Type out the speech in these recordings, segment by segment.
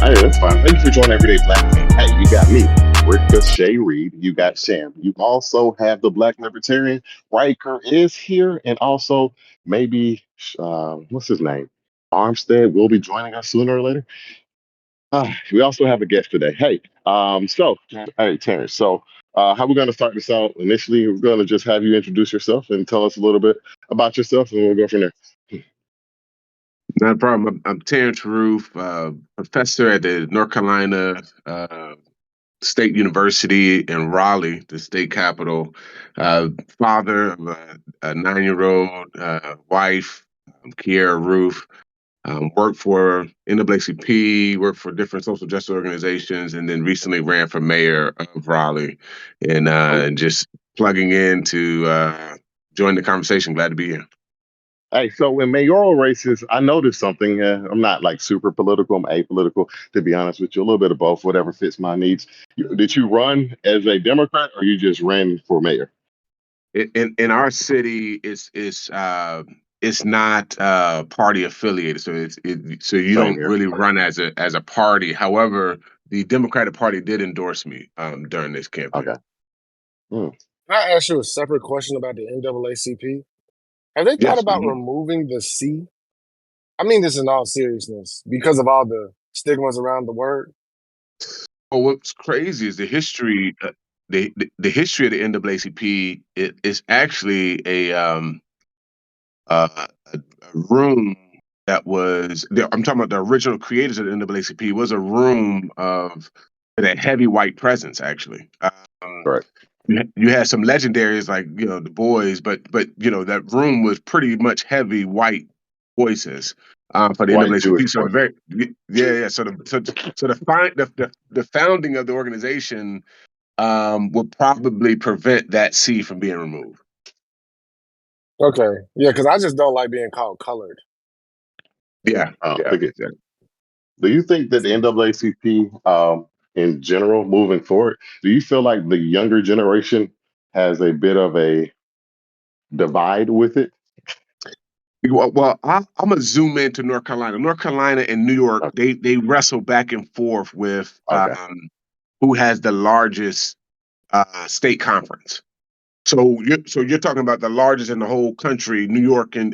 Hey, that's fine. Thank you for joining Everyday BlackMen. Hey, you got me, Riker Reed. You got Sham. You also have the Black Libertarian. Riker is here, and also maybe what's his name? Armstead will be joining us sooner or later. We also have a guest today. Hey, Terrence. How we're going to start this out initially, we're going to just have you introduce yourself and tell us a little bit about yourself, and we'll go from there. Not a problem. I'm Terrance Ruth, professor at the North Carolina State University in Raleigh, the state capital. Father of a 9-year-old, wife, Kiera Ruth. Worked for NAACP, worked for different social justice organizations, and then recently ran for mayor of Raleigh. And just plugging in to join the conversation. Glad to be here. Hey, so in mayoral races, I noticed something. I'm not like super political. I'm apolitical, to be honest with you. A little bit of both, whatever fits my needs. Did you run as a Democrat, or you just ran for mayor? In our city, it's not party affiliated, so so you Same don't here. really run as a party. However, the Democratic Party did endorse me during this campaign. Okay. Hmm. Can I ask you a separate question about the NAACP? Have they thought Yes. about removing the C? I mean this in all seriousness, because of all the stigmas around the word. Well, what's crazy is the history. The history of the NAACP is actually a room that I'm talking about the original creators of the NAACP was a room of that heavy white presence actually. Correct. You had some legendaries like the boys, but that room was pretty much heavy white voices for the White NAACP. Jewish So voices. yeah. So the founding of the organization would probably prevent that C from being removed. Okay. Yeah, because I just don't like being called colored. Yeah. Look at that. Do you think that the NAACP, in general, moving forward, do you feel like the younger generation has a bit of a divide with it? Well, I'm gonna zoom into North Carolina. North Carolina and New York, they wrestle back and forth with Okay. who has the largest state conference. So you're talking about the largest in the whole country. New York and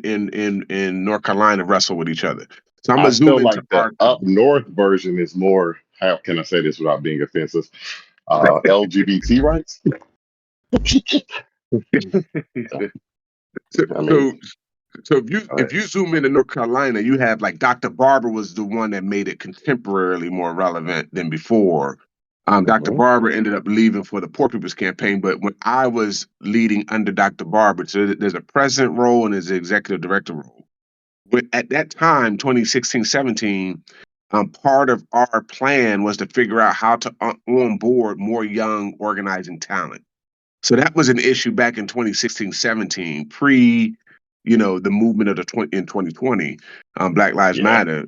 North Carolina wrestle with each other. So I'm I gonna zoom feel into like the our up north version is more, how can I say this without being offensive? LGBT rights. so, I mean, so so if you zoom into North Carolina, you have like Dr. Barber was the one that made it contemporarily more relevant than before. Dr. Barber ended up leaving for the Poor People's Campaign, but when I was leading under Dr. Barber, so there's a president role and there's an executive director role. At that time, 2016-17, part of our plan was to figure out how to onboard more young organizing talent. So that was an issue back in 2016-17, the movement of in 2020, Black Lives Matter.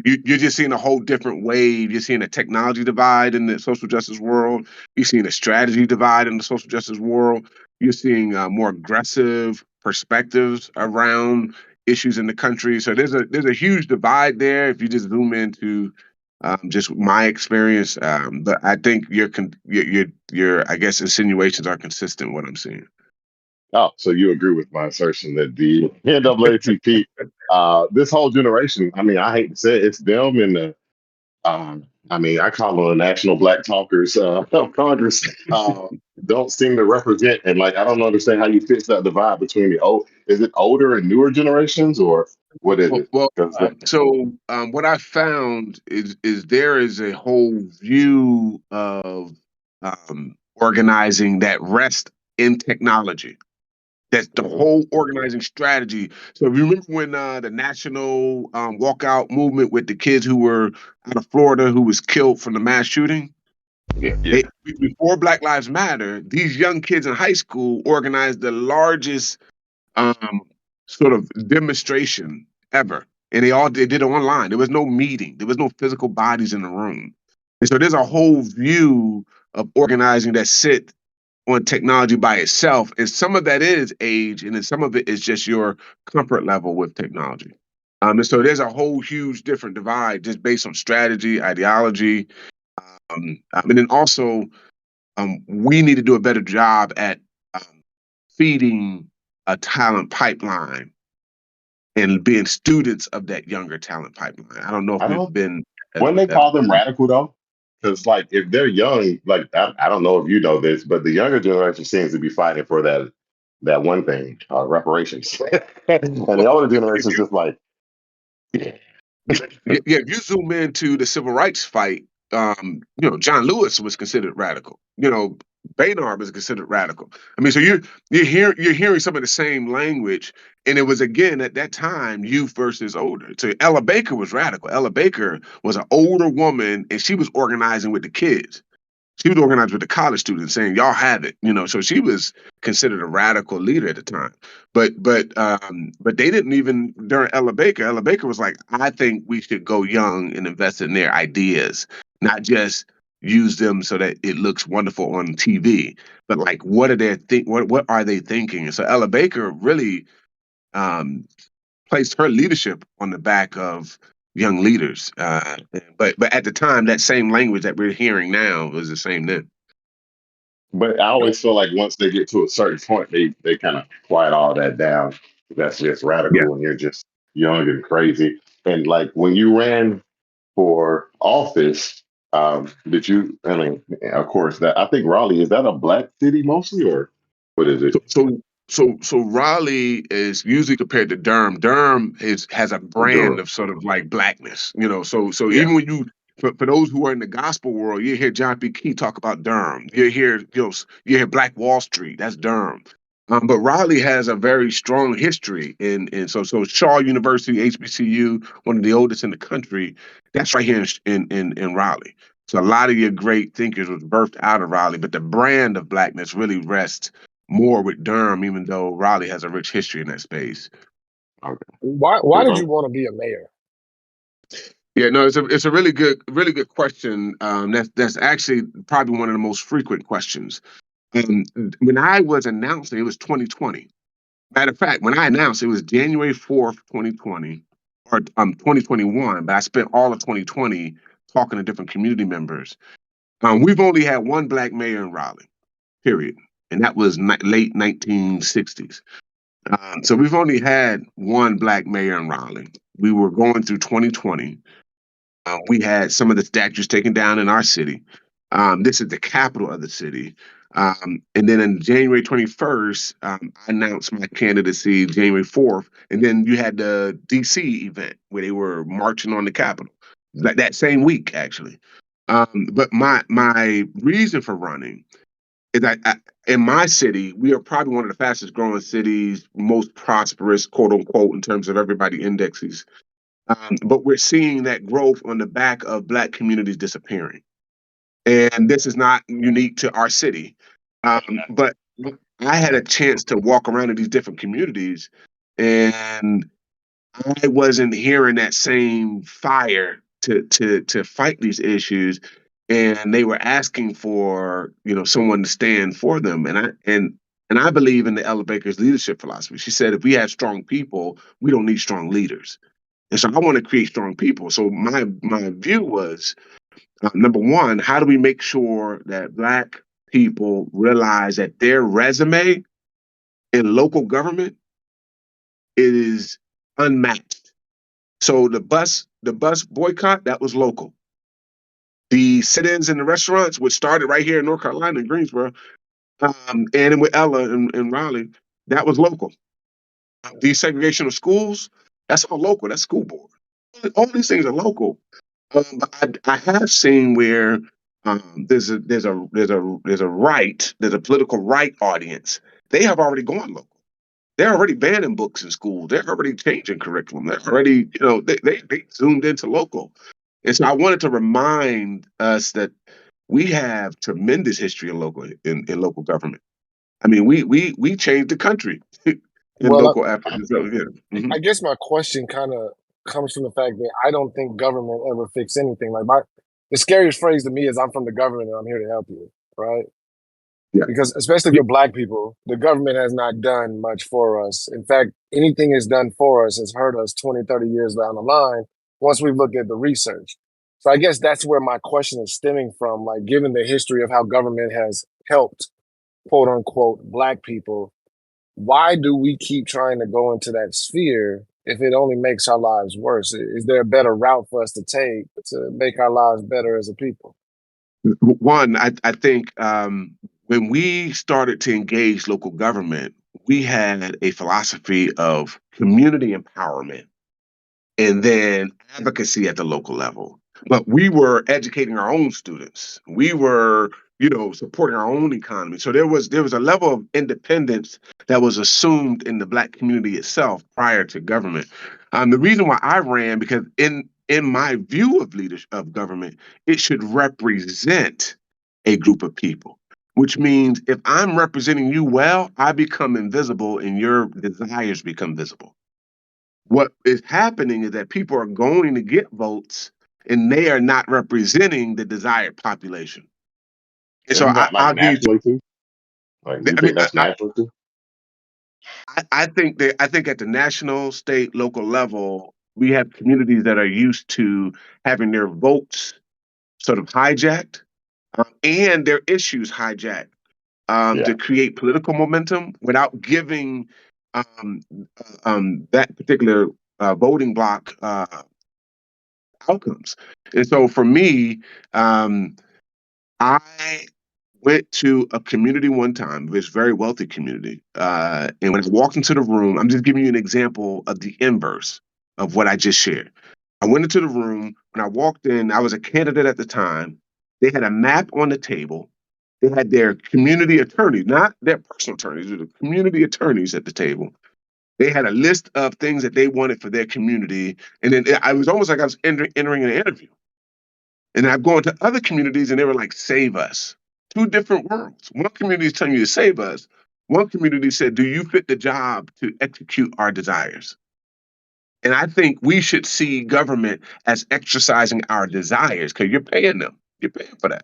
You're just seeing a whole different wave. You're seeing a technology divide in the social justice world. You're seeing a strategy divide in the social justice world. You're seeing more aggressive perspectives around issues in the country. So there's a huge divide there. If you just zoom into just my experience, but I think your I guess insinuations are consistent with what I'm seeing. oh, so you agree with my assertion that the NAACP, this whole generation, I mean, I hate to say it, it's them and the, I mean, I call them the National Black Talkers of Congress, don't seem to represent, and like, I don't understand how you fix that divide between is it older and newer generations, or what is it? What I found is there is a whole view of organizing that rests in technology. That's the whole organizing strategy. So if you remember when the national walkout movement with the kids who were out of Florida who was killed from the mass shooting? Before Black Lives Matter, these young kids in high school organized the largest sort of demonstration ever. And they did it online. There was no meeting. There was no physical bodies in the room. And so there's a whole view of organizing that sit on technology by itself. And some of that is age, and then some of it is just your comfort level with technology. And so there's a whole huge different divide just based on strategy, ideology, and then also we need to do a better job at feeding a talent pipeline and being students of that younger talent pipeline. I don't know if I we've don't. been When they as call them radical though, because like if they're young, like I don't know if you know this, but the younger generation seems to be fighting for that one thing, reparations, and the older if generation is you just like, yeah, if you zoom into the civil rights fight, John Lewis was considered radical. Baynard was considered radical. I mean, so you're hearing some of the same language, and it was again at that time youth versus older. So Ella Baker was radical. Ella Baker was an older woman, and she was organizing with the kids. She was organized with the college students saying, y'all have it, so she was considered a radical leader at the time. But they didn't even during Ella Baker. Ella Baker was like, I think we should go young and invest in their ideas, not just use them so that it looks wonderful on TV, but like what are they thinking? And so Ella Baker really um placed her leadership on the back of young leaders. But at the time, that same language that we're hearing now was the same then. but I always feel like once they get to a certain point, they kind of quiet all that down. That's just Yeah. radical, and you're just young and crazy. And like when you ran for office, did you? I mean, of course, that I think Raleigh is that a black city mostly, or what is it? So so Raleigh is usually compared to Durham. Durham has a brand Durham. of sort of like blackness, So Yeah. even when for those who are in the gospel world, you hear John P. Key talk about Durham. You hear Black Wall Street. That's Durham. But Raleigh has a very strong history so Shaw University, HBCU, one of the oldest in the country. That's right here in Raleigh. So a lot of your great thinkers was birthed out of Raleigh, but the brand of blackness really rests more with Durham, even though Raleigh has a rich history in that space. Okay. Why 'Cause did you want to be a mayor? Yeah, no, it's a really good question. That's actually probably one of the most frequent questions. When I was announcing, it was 2020. Matter of fact, when I announced, it was January 4th, 2020, or 2021. But I spent all of 2020 talking to different community members. We've only had one black mayor in Raleigh, period, and that was late 1960s. So we've only had one black mayor in Raleigh. We were going through 2020. We had some of the statues taken down in our city. This is the capital of the city. And then on January 21st, I announced my candidacy January 4th. And then you had the DC event where they were marching on the Capitol that same week, actually. But my reason for running is that in my city, we are probably one of the fastest growing cities, most prosperous, quote unquote, in terms of everybody indexes. But we're seeing that growth on the back of Black communities disappearing. And this is not unique to our city. But I had a chance to walk around in these different communities, and I wasn't hearing that same fire to fight these issues. And they were asking for, someone to stand for them. And I believe in the Ella Baker's leadership philosophy. She said, if we have strong people, we don't need strong leaders. And so I want to create strong people. So my view was number one, how do we make sure that Black people realize that their resume in local government is unmatched? So the bus boycott, that was local. The sit-ins in the restaurants, which started right here in North Carolina in Greensboro, and with Ella in Raleigh, that was local. Desegregation of schools, that's all local. That's school board. All these things are local. But I have seen where there's a political right audience. They have already gone local. They're already banning books in schools. They're already changing curriculum. They're already, they zoomed into local. And so I wanted to remind us that we have tremendous history in local government. I mean, we changed the country in Well, local efforts. So, yeah. Mhm. I guess my question kind of comes from the fact that I don't think government ever fix anything. The scariest phrase to me is I'm from the government and I'm here to help you, right? Yeah. Because especially for Black people, the government has not done much for us. In fact, anything it's done for us has hurt us 20, 30 years down the line once we've looked at the research. So I guess that's where my question is stemming from. Like, given the history of how government has helped, quote unquote, Black people, why do we keep trying to go into that sphere if it only makes our lives worse? Is there a better route for us to take to make our lives better as a people? One, I think when we started to engage local government, we had a philosophy of community empowerment and then advocacy at the local level. But we were educating our own students. We were, supporting our own economy. So there was a level of independence that was assumed in the Black community itself prior to government. The reason why I ran, because in my view of leadership of government, it should represent a group of people. Which means if I'm representing you well, I become invisible and your desires become visible. What is happening is that people are going to get votes and they are not representing the desired population. And so Isn't that like I'll give you, nationally too? Like, you I mean, think that's national too? I think at the national, state, local level, we have communities that are used to having their votes sort of hijacked and their issues hijacked Yeah. to create political momentum without giving um, that particular voting block outcomes. And so for me, I went to a community one time, this very wealthy community. And when I walked into the room, I'm just giving you an example of the inverse of what I just shared. I went into the room. When I walked in, I was a candidate at the time. They had a map on the table. They had their community attorneys, not their personal attorneys, the community attorneys at the table. They had a list of things that they wanted for their community. And then I was almost like I was entering an interview. And I've gone to other communities and they were like, save us. Two different worlds. One community is telling you to save us. One community said, do you fit the job to execute our desires? And I think we should see government as exercising our desires because you're paying them. You're paying for that.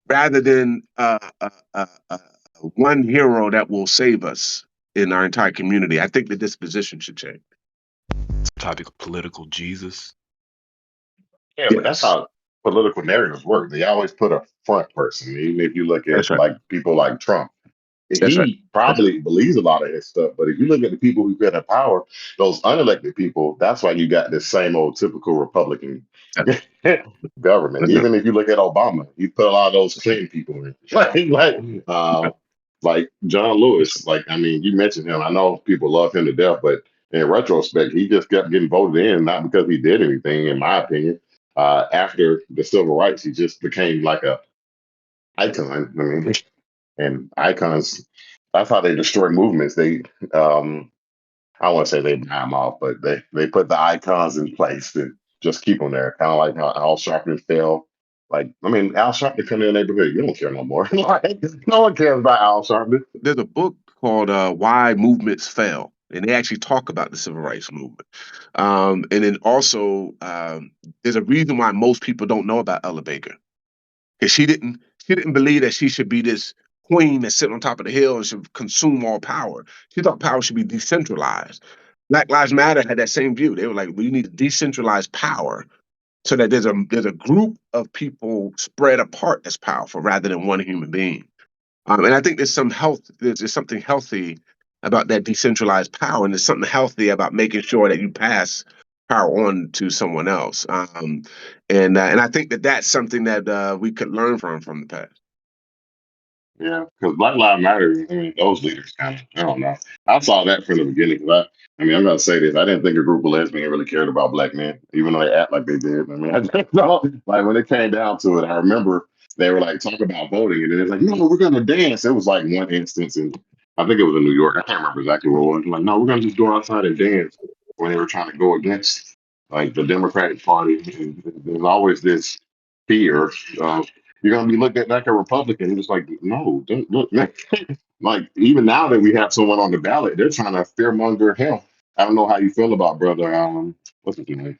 Rather than one hero that will save us in our entire community. I think the disposition should change. Topic of political Jesus. Yeah, but that's Yes, how political narratives work. They always put a front person. Even if you look at that's right. like people like Trump, That's right. he probably believes a lot of his stuff. But if you look at the people who've been in power, those unelected people, that's why you got this same old typical Republican government. That's right. Even if you look at Obama, he put a lot of those clean people in. Like John Lewis. Like, I mean, you mentioned him. I know people love him to death, but in retrospect, he just kept getting voted in, not because he did anything, in my opinion. After the civil rights, he just became like a icon. I mean, and icons, that's how they destroy movements. Um, I don't want to say they buy them off, but they put the icons in place to just keep them there. Kind of like how Al Sharpton fell. Like, I mean, Al Sharpton come in the neighborhood, you don't care no more. Like, no one cares about Al Sharpton. There's a book called Why Movements Fail, and they actually talk about the civil rights movement. And then also, there's a reason why most people don't know about Ella Baker, because she didn't believe that she should be this queen that's sitting on top of the hill and should consume all power. She thought power should be decentralized. Black Lives Matter had that same view. They were like, we need to decentralize power so that there's a group of people spread apart that's powerful rather than one human being. And I think there's something healthy about that decentralized power, and there's something healthy about making sure that you pass power on to someone else. And I think that that's something that we could learn from the past. Yeah, because Black Lives Matter, I mean, those leaders kind of, I don't know. I saw that from the beginning. I mean, I'm going to say this. I didn't think a group of lesbians really cared about black men, even though they act like they did. I mean, I just don't, like when it came down to it, I remember they were like, talk about voting. And then it's like, no, we're going to dance. It was like one instance. And I think it was in New York. I can't remember exactly what it was. Like, no, we're going to just go outside and dance when they were trying to go against like the Democratic Party. And there's always this fear of you're gonna be looked at like a Republican. It's like, no, don't look, man. Like even now that we have someone on the ballot, they're trying to fearmonger him. I don't know how you feel about brother. What's his name?